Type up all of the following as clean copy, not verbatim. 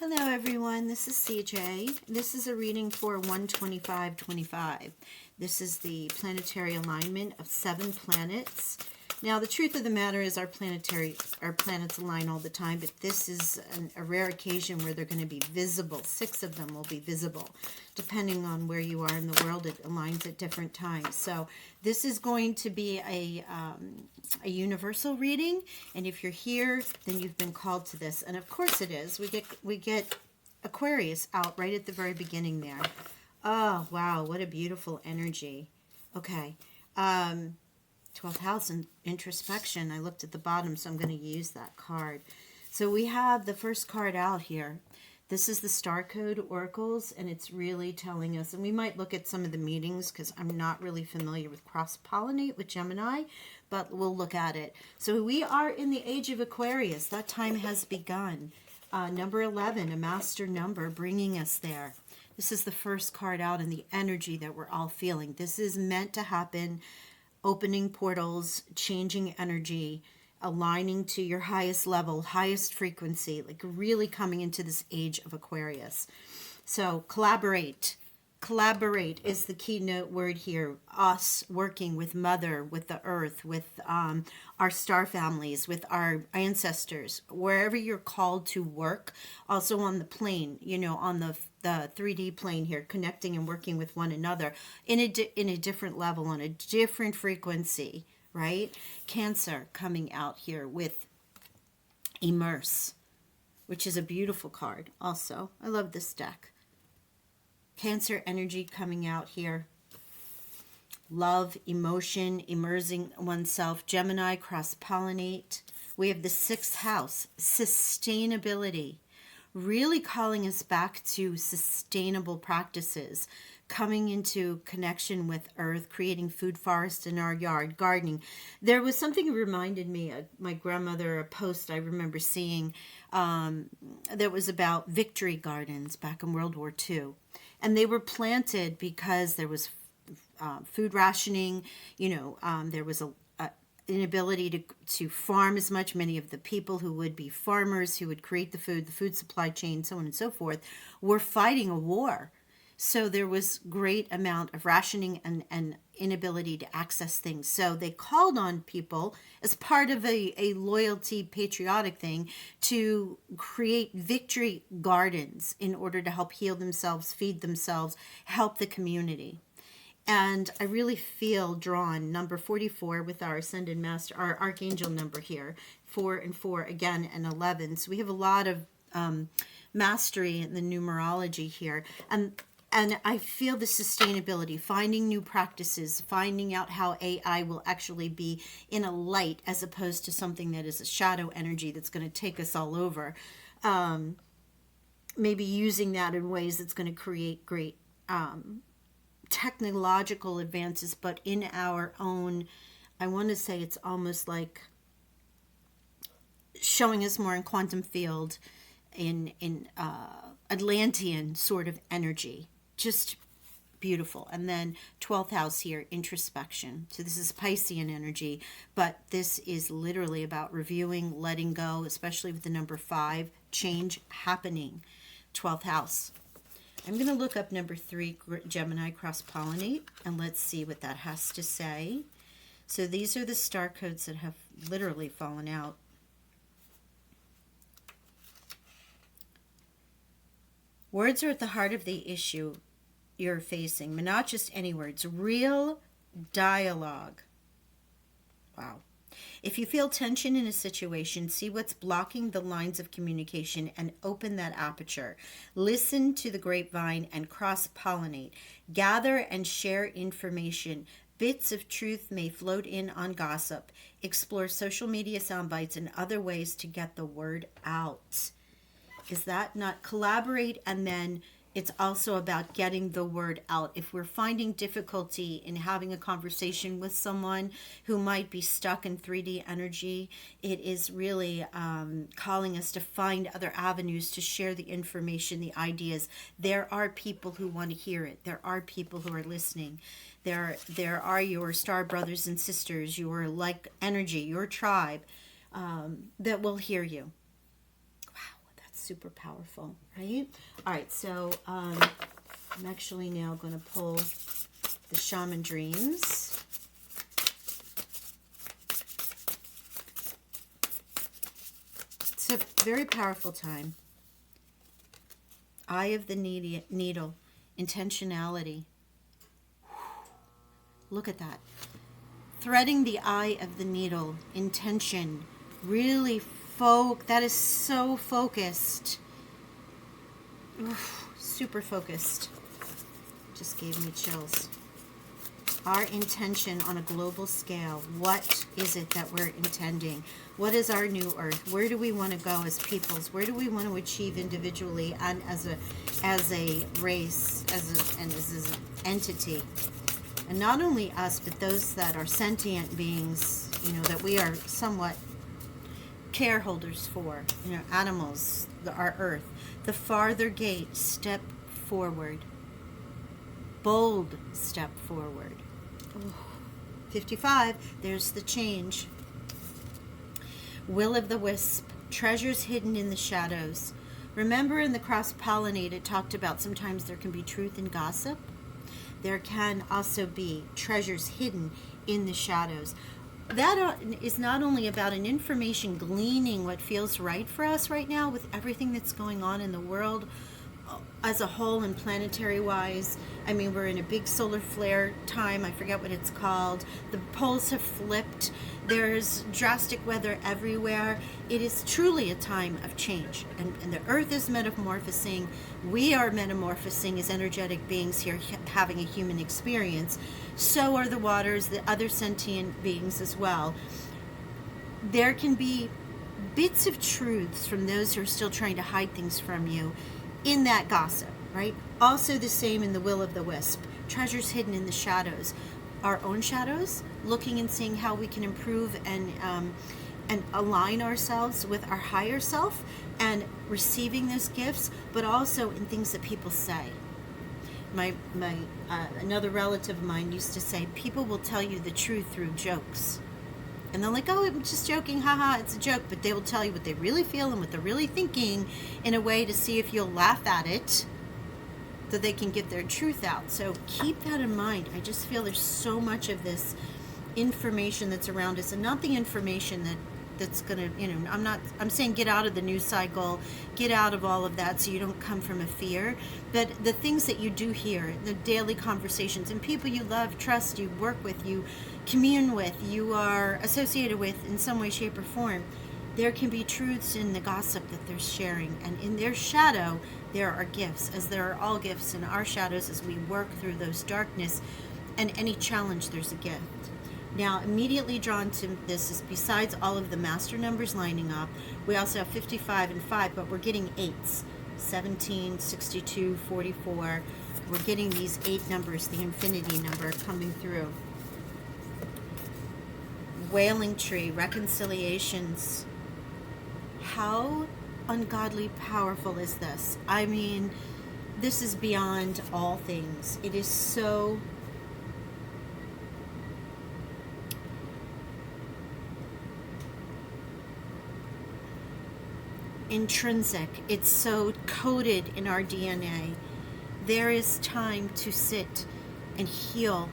Hello everyone, this is CJ. This is a reading for 1.25.25. This is the planetary alignment of 7 planets. Now the truth of the matter is our planets align all the time, but this is a rare occasion where they're going to be visible. 6 of them will be visible. Depending on where you are in the world, it aligns at different times. So this is going to be a universal reading, and if you're here, then you've been called to this. And of course it is. We get Aquarius out right at the very beginning there. Oh wow, what a beautiful energy. Okay, 12th house and introspection. I looked at the bottom, so I'm going to use that card. So we have the first card out here. This is the Star Code Oracles, and it's really telling us, and we might look at some of the meetings because I'm not really familiar with cross-pollinate with Gemini, but we'll look at it. So we are in the age of Aquarius. That time has begun. Number 11, a master number, bringing us there. This is the first card out in the energy that we're all feeling. This is meant to happen, opening portals, changing energy, aligning to your highest level, highest frequency, like really coming into this age of Aquarius. So collaborate. Collaborate is the keynote word here. Us working with Mother, with the Earth, with our star families, with our ancestors, wherever you're called to work. Also on the plane, you know, on the 3D plane here, connecting and working with one another in a different level, on a different frequency, right? Cancer coming out here with Immerse, which is a beautiful card also. I love this deck. Cancer energy coming out here. Love, emotion, immersing oneself. Gemini, cross-pollinate. We have the 6th house, sustainability. Really calling us back to sustainable practices, coming into connection with Earth, creating food forest in our yard, gardening. There was something that reminded me of my grandmother, a post I remember seeing that was about victory gardens back in World War II. And they were planted because there was food rationing, you know, there was an inability to farm as much. Many of the people who would be farmers, who would create the food supply chain, so on and so forth, were fighting a war. So there was great amount of rationing and inability to access things. So they called on people as part of a loyalty, patriotic thing to create victory gardens in order to help heal themselves, feed themselves, help the community. And I really feel drawn, number 44 with our Ascended Master, our Archangel number here, 4 and 4 again, and 11. So we have a lot of mastery in the numerology here. And I feel the sustainability, finding new practices, finding out how AI will actually be in a light as opposed to something that is a shadow energy that's going to take us all over. Maybe using that in ways that's going to create great technological advances, but in our own, I want to say it's almost like showing us more in quantum field, in Atlantean sort of energy. Just beautiful. And then 12th house here, introspection. So this is Piscean energy, but this is literally about reviewing, letting go, especially with the number 5, change happening. 12th house. I'm going to look up number 3, Gemini, cross-pollinate, and let's see what that has to say. So these are the star codes that have literally fallen out. Words are at the heart of the issue you're facing, but not just any words, real dialogue. Wow. If you feel tension in a situation, see what's blocking the lines of communication and open that aperture. Listen to the grapevine and cross-pollinate. Gather and share information. Bits of truth may float in on gossip. Explore social media sound bites and other ways to get the word out. Is that not collaborate? And then it's also about getting the word out. If we're finding difficulty in having a conversation with someone who might be stuck in 3D energy, it is really calling us to find other avenues to share the information, the ideas. There are people who want to hear it. There are people who are listening. There are your star brothers and sisters, your like energy, your tribe that will hear you. super powerful, right? All right, so I'm actually now going to pull the Shaman Dreams. It's a very powerful time. Eye of the needle, intentionality. Look at that. Threading the eye of the needle, intention. Really that is so focused. Oof, super focused. Just gave me chills. Our intention on a global scale. What is it that we're intending? What is our new earth? Where do we want to go as peoples? Where do we want to achieve individually and as a race, as an entity? And not only us, but those that are sentient beings, that we are somewhat careholders for, animals, our earth. The farther gate, step forward. Bold step forward. Ooh. 55, there's the change. Will of the wisp, treasures hidden in the shadows. Remember in the cross-pollinate, it talked about sometimes there can be truth in gossip. There can also be treasures hidden in the shadows. That is not only about an information gleaning what feels right for us right now with everything that's going on in the world as a whole and planetary wise. I mean, we're in a big solar flare time. I forget what it's called. The poles have flipped. There's drastic weather everywhere. It is truly a time of change. And the earth is metamorphosing. We are metamorphosing as energetic beings here having a human experience. So are the waters, the other sentient beings as well. There can be bits of truths from those who are still trying to hide things from you in that gossip, right? Also the same in the will of the wisp. Treasures hidden in the shadows. Our own shadows, looking and seeing how we can improve and align ourselves with our higher self and receiving those gifts, but also in things that people say. My another relative of mine used to say, people will tell you the truth through jokes. And they're like, oh, I'm just joking, haha, it's a joke. But they will tell you what they really feel and what they're really thinking in a way to see if you'll laugh at it, so they can get their truth out. So keep that in mind. I just feel there's so much of this information that's around us, and not the information that's going to, I'm saying get out of the news cycle, get out of all of that so you don't come from a fear. But the things that you do hear, the daily conversations, and people you love, trust, you work with, you commune with, you are associated with in some way, shape, or form, there can be truths in the gossip that they're sharing. And in their shadow, there are gifts, as there are all gifts in our shadows as we work through those darkness. And any challenge, there's a gift. Now, immediately drawn to this is, besides all of the master numbers lining up, we also have 55 and 5, but we're getting 8s. 17, 62, 44. We're getting these 8 numbers, the infinity number, coming through. Wailing tree, reconciliations. How ungodly powerful is this? I mean, this is beyond all things. It is so intrinsic. It's so coded in our DNA. There is time to sit and heal,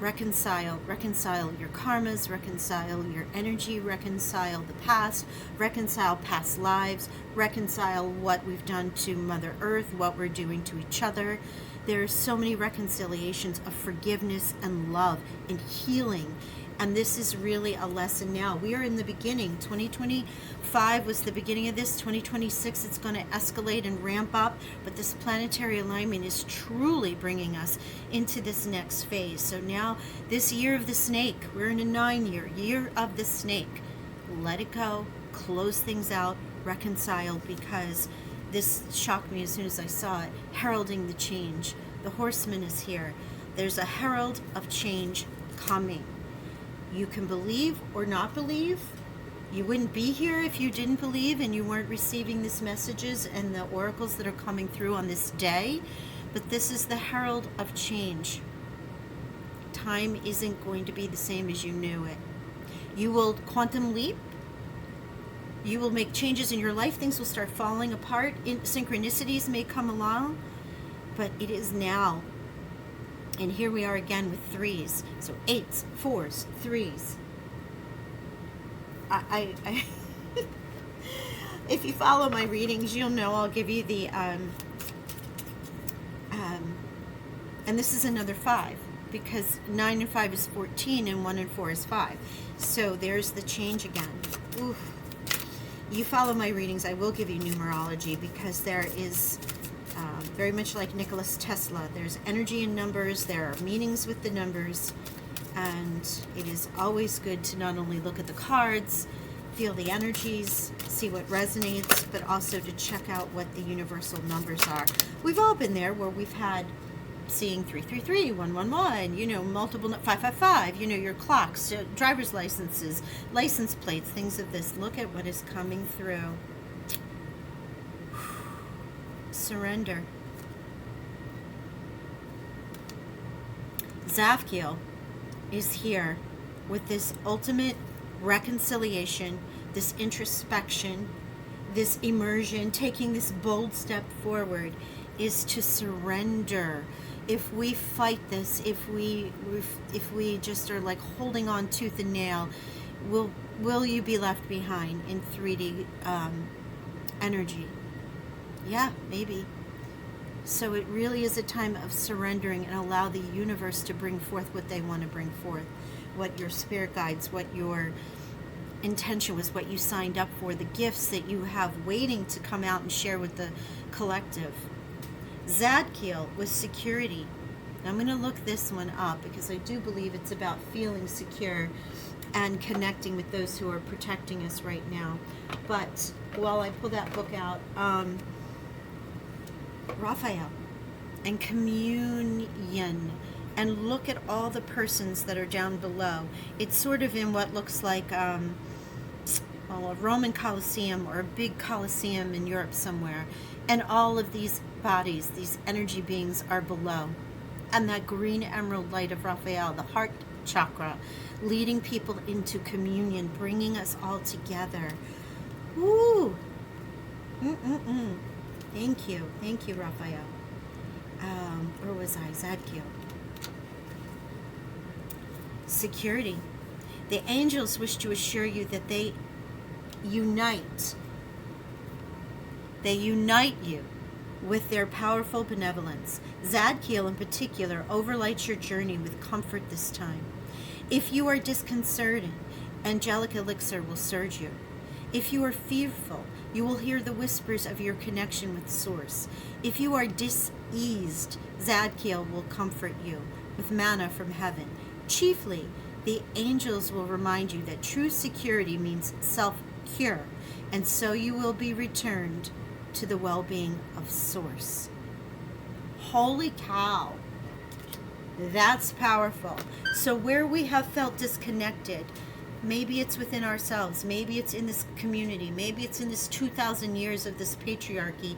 reconcile your karmas, reconcile your energy, reconcile the past, reconcile past lives, reconcile what we've done to Mother Earth, what we're doing to each other. There are so many reconciliations of forgiveness and love and healing. And this is really a lesson now. We are in the beginning. 2025 was the beginning of this. 2026, it's going to escalate and ramp up. But this planetary alignment is truly bringing us into this next phase. So now, this year of the snake, we're in a 9-year, year of the snake. Let it go. Close things out. Reconcile, because this shocked me as soon as I saw it. Heralding the change. The horseman is here. There's a herald of change coming. You can believe or not believe. You wouldn't be here if you didn't believe and you weren't receiving these messages and the oracles that are coming through on this day. But this is the herald of change. Time isn't going to be the same as you knew it. You will quantum leap You will make changes in your life. Things will start falling apart. Synchronicities may come along, but it is now. And here we are again with threes. So 8s, 4s, 3s. I if you follow my readings, you'll know I'll give you the, and this is another 5, because 9 and 5 is 14, and 1 and 4 is 5. So there's the change again. Oof. You follow my readings, I will give you numerology, because there is, very much like Nikola Tesla, there's energy in numbers, there are meanings with the numbers, and it is always good to not only look at the cards, feel the energies, see what resonates, but also to check out what the universal numbers are. We've all been there where we've had seeing 333, 111, you know, multiple 555, you know, your clocks, driver's licenses, license plates, things of this. Look at what is coming through. Surrender. Zadkiel is here with this ultimate reconciliation, this introspection, this immersion, taking this bold step forward, is to surrender. If we fight this, if we just are like holding on tooth and nail, will you be left behind in 3D energy? Yeah, maybe. So it really is a time of surrendering and allow the universe to bring forth what they want to bring forth, what your spirit guides, what your intention was, what you signed up for, the gifts that you have waiting to come out and share with the collective. Zadkiel was security. I'm going to look this one up because I do believe it's about feeling secure and connecting with those who are protecting us right now. But while I pull that book out, Raphael and communion, and look at all the persons that are down below. It's sort of in what looks like a Roman Colosseum or a big Colosseum in Europe somewhere. And all of these bodies, these energy beings are below. And that green emerald light of Raphael, the heart chakra, leading people into communion, bringing us all together. Woo! Thank you, Raphael. Or was I? Zadkiel. Security. The angels wish to assure you that they unite you with their powerful benevolence. Zadkiel in particular overlights your journey with comfort this time. If you are disconcerted, angelic elixir will surge you. If you are fearful, you will hear the whispers of your connection with Source. If you are diseased, Zadkiel will comfort you with manna from heaven. Chiefly, the angels will remind you that true security means self-cure, and so you will be returned to the well-being of Source. Holy cow. That's powerful. So where we have felt disconnected, maybe it's within ourselves, maybe it's in this community, maybe it's in this 2,000 years of this patriarchy,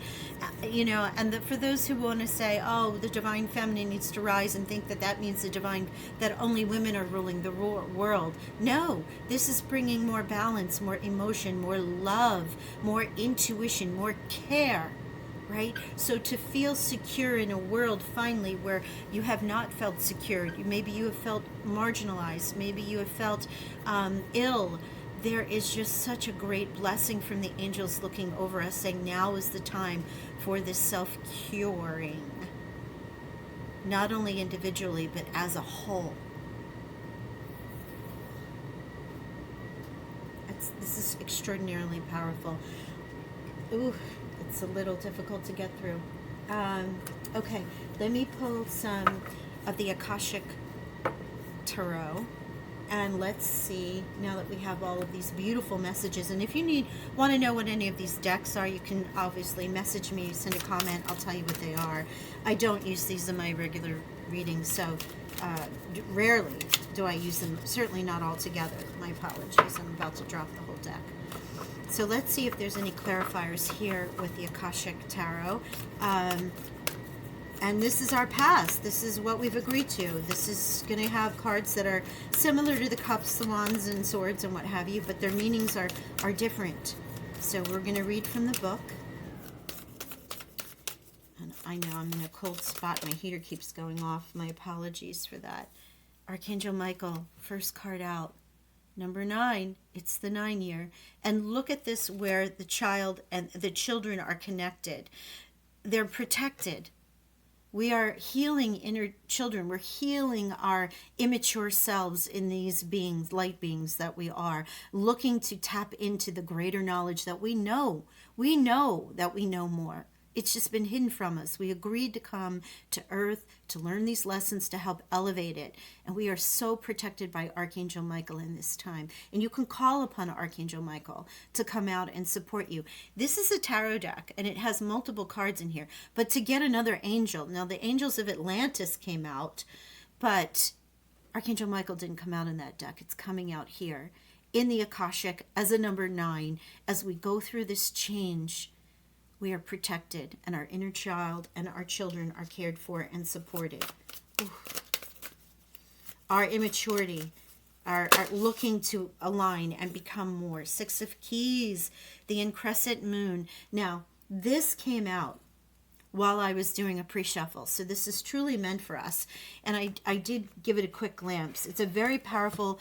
you know, and for those who want to say, oh, the divine feminine needs to rise and think that that means the divine, that only women are ruling the world. No, this is bringing more balance, more emotion, more love, more intuition, more care. Right? So to feel secure in a world finally where you have not felt secure, maybe you have felt marginalized, maybe you have felt ill, there is just such a great blessing from the angels looking over us saying now is the time for this self-curing, not only individually but as a whole. This is extraordinarily powerful. Ooh. It's a little difficult to get through. Okay, let me pull some of the Akashic Tarot, and let's see, now that we have all of these beautiful messages, and if you want to know what any of these decks are, you can obviously message me, send a comment, I'll tell you what they are. I don't use these in my regular readings, so rarely do I use them, certainly not all together. My apologies, I'm about to drop the whole deck. So let's see if there's any clarifiers here with the Akashic Tarot. And this is our past. This is what we've agreed to. This is going to have cards that are similar to the Cups, the Wands, and Swords, and what have you, but their meanings are different. So we're going to read from the book. And I know I'm in a cold spot. My heater keeps going off. My apologies for that. Archangel Michael, first card out. Number 9, it's the 9 year. And look at this where the child and the children are connected. They're protected. We are healing inner children. We're healing our immature selves in these beings, light beings that we are, looking to tap into the greater knowledge that we know. We know that we know more. It's just been hidden from us. We agreed to come to Earth to learn these lessons to help elevate it. And we are so protected by Archangel Michael in this time. And you can call upon Archangel Michael to come out and support you. This is a tarot deck, and it has multiple cards in here. But to get another angel, now the angels of Atlantis came out, but Archangel Michael didn't come out in that deck. It's coming out here in the Akashic as a number 9. As we go through this change, we are protected, and our inner child and our children are cared for and supported. Ooh. Our immaturity are looking to align and become more. 6 of Keys, the increscent moon. Now, this came out while I was doing a pre-shuffle, so this is truly meant for us. And I did give it a quick glimpse. It's a very powerful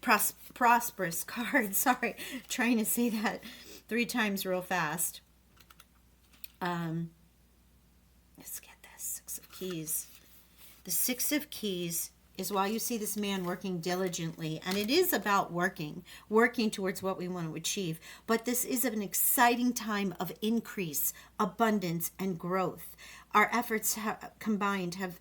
prosperous card. Sorry, trying to say that 3 times real fast. Let's get this 6 of Keys. The 6 of Keys is why you see this man working diligently, and it is about working towards what we want to achieve. But this is an exciting time of increase, abundance, and growth. Our efforts combined have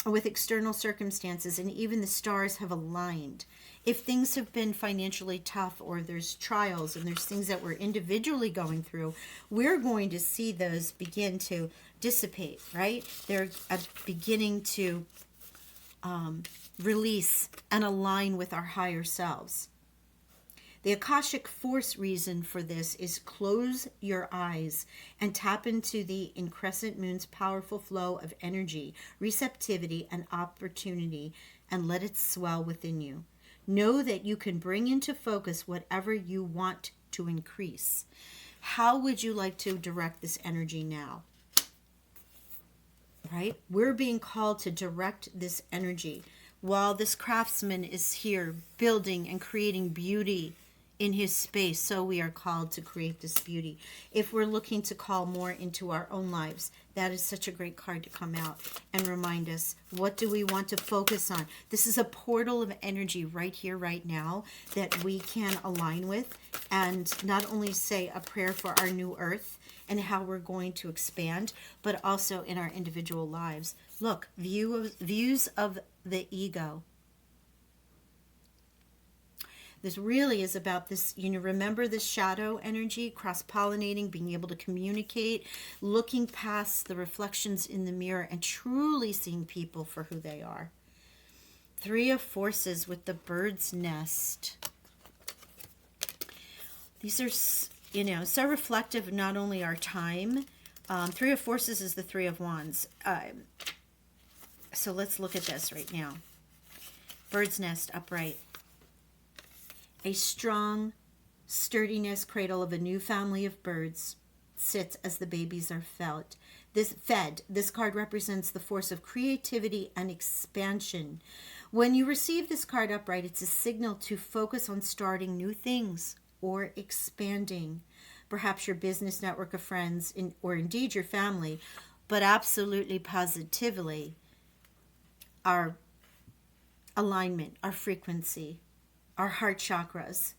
with external circumstances, and even the stars have aligned. If things have been financially tough, or there's trials and there's things that we're individually going through, we're going to see those begin to dissipate, right? They're beginning to release and align with our higher selves. The Akashic Force reason for this is close your eyes and tap into the increscent moon's powerful flow of energy, receptivity, and opportunity, and let it swell within you. Know that you can bring into focus whatever you want to increase. How would you like to direct this energy now? Right? We're being called to direct this energy while this craftsman is here building and creating beauty in his space. So we are called to create this beauty. If we're looking to call more into our own lives, that is such a great card to come out and remind us, what do we want to focus on? This is a portal of energy right here, right now, that we can align with, and not only say a prayer for our new earth and how we're going to expand, but also in our individual lives. Look, views of the ego. This really is about this, remember this shadow energy, cross-pollinating, being able to communicate, looking past the reflections in the mirror and truly seeing people for who they are. 3 of Forces with the bird's nest. These are, so reflective of not only our time. 3 of Forces is the 3 of Wands. So let's look at this right now. Bird's nest, upright. A strong sturdiness cradle of a new family of birds sits as the babies are fed. This card represents the force of creativity and expansion. When you receive this card upright, it's a signal to focus on starting new things or expanding. Perhaps your business network of friends, or indeed your family, but absolutely positively our alignment, our frequency, our heart chakras.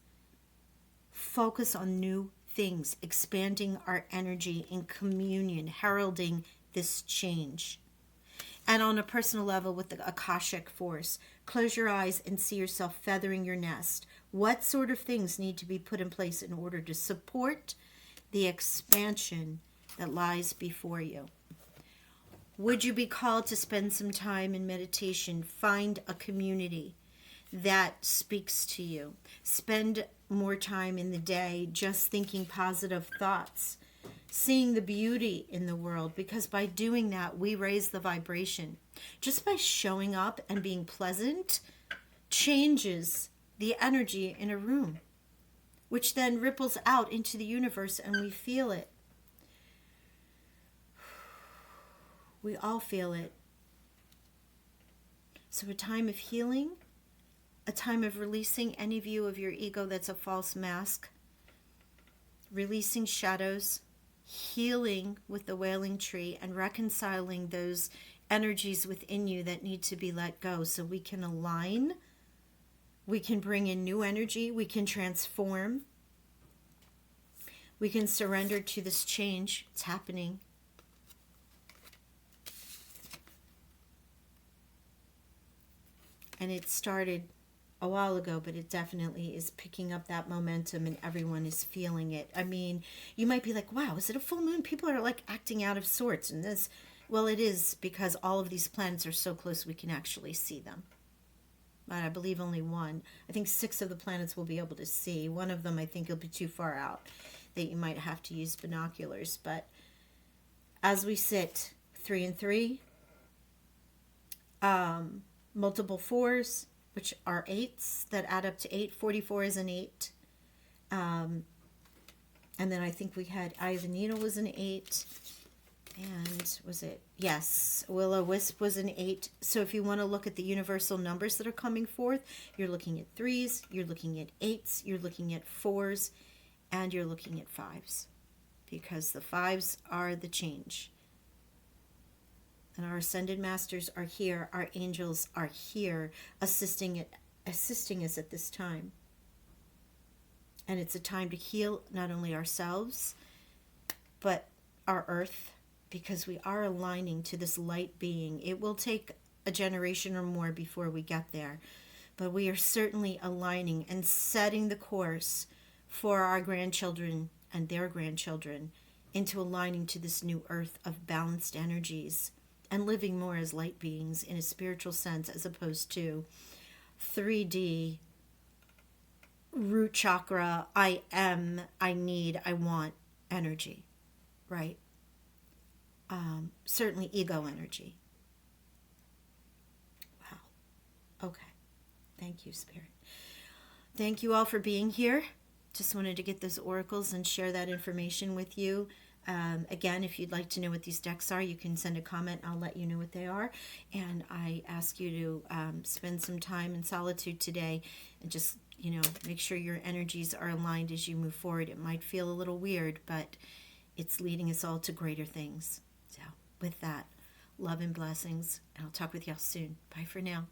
Focus on new things, expanding our energy in communion, heralding this change. And on a personal level with the Akashic Force, close your eyes and see yourself feathering your nest. What sort of things need to be put in place in order to support the expansion that lies before you? Would you be called to spend some time in meditation? Find a community that speaks to you. Spend more time in the day just thinking positive thoughts, seeing the beauty in the world, because by doing that, we raise the vibration. Just by showing up and being pleasant changes the energy in a room. which then ripples out into the universe and we feel it. We all feel it. So a time of healing, a time of releasing any view of your ego that's a false mask, releasing shadows, healing with the wailing tree, and reconciling those energies within you that need to be let go so we can align, we can bring in new energy, we can transform, we can surrender to this change. It's happening. And it started a while ago, but it definitely is picking up that momentum and everyone is feeling it. I mean, you might be like, wow, is it a full moon? People are like acting out of sorts. And this, well, it is because all of these planets are so close we can actually see them. But I believe only one. I think 6 of the planets we'll be able to see. One of them I think will be too far out that you might have to use binoculars. But as we sit, 3 and 3, multiple 4s, which are 8s that add up to 8. 44 is an 8. And then I think we had Eye of the Needle was an 8. And was it? Yes. Will-O-Wisp was an 8. So if you want to look at the universal numbers that are coming forth, you're looking at 3s, you're looking at 8s, you're looking at 4s, and you're looking at 5s. Because the 5s are the change. And our ascended masters are here. Our angels are here assisting us at this time. And it's a time to heal not only ourselves, but our earth, because we are aligning to this light being. It will take a generation or more before we get there. But we are certainly aligning and setting the course for our grandchildren and their grandchildren into aligning to this new earth of balanced energies. And living more as light beings in a spiritual sense as opposed to 3D, root chakra, I am, I need, I want energy, right? Certainly ego energy. Wow. Okay. Thank you, Spirit. Thank you all for being here. Just wanted to get those oracles and share that information with you. Again, if you'd like to know what these decks are, you can send a comment. I'll let you know what they are. And I ask you to spend some time in solitude today and just, make sure your energies are aligned as you move forward. It might feel a little weird, but it's leading us all to greater things. So with that, love and blessings. And I'll talk with y'all soon. Bye for now.